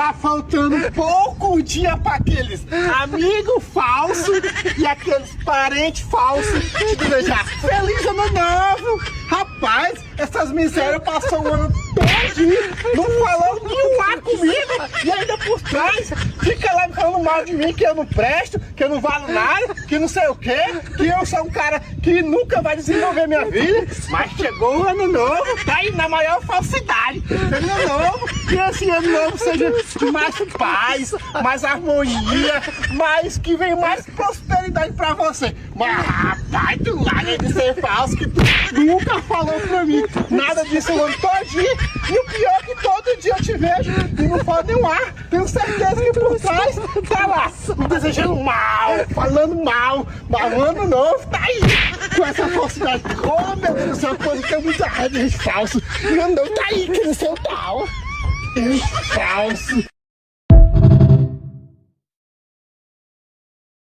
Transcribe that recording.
Tá faltando pouco dia para aqueles amigos falsos e aqueles parentes falsos te desejar feliz ano novo. Rapaz, essas misérias passam o ano todinho, não falou nenhum ar comigo e ainda por trás fica lá falando mal de mim, que eu não presto, que eu não valo nada, que não sei o que, que eu sou um cara que nunca vai desenvolver minha vida. Mas chegou o ano novo, tá aí na maior falsidade. Feliz ano novo, que esse ano novo seja de mais paz, mais harmonia, mas que venha mais prosperidade pra você. Mas rapaz, tu larga de ser falso, que tu nunca falou pra mim nada disso o ano todinho. E o pior é que todo dia eu te vejo e não fala nenhum ar. Tenho certeza que por trás tá lá, me desejando mal, falando mal. Mas o ano novo tá aí, com essa falsidade. Oh meu Deus do céu, coisa que é muito raiva de falso. E o ano novo tá aí, que no seu tal. Falso.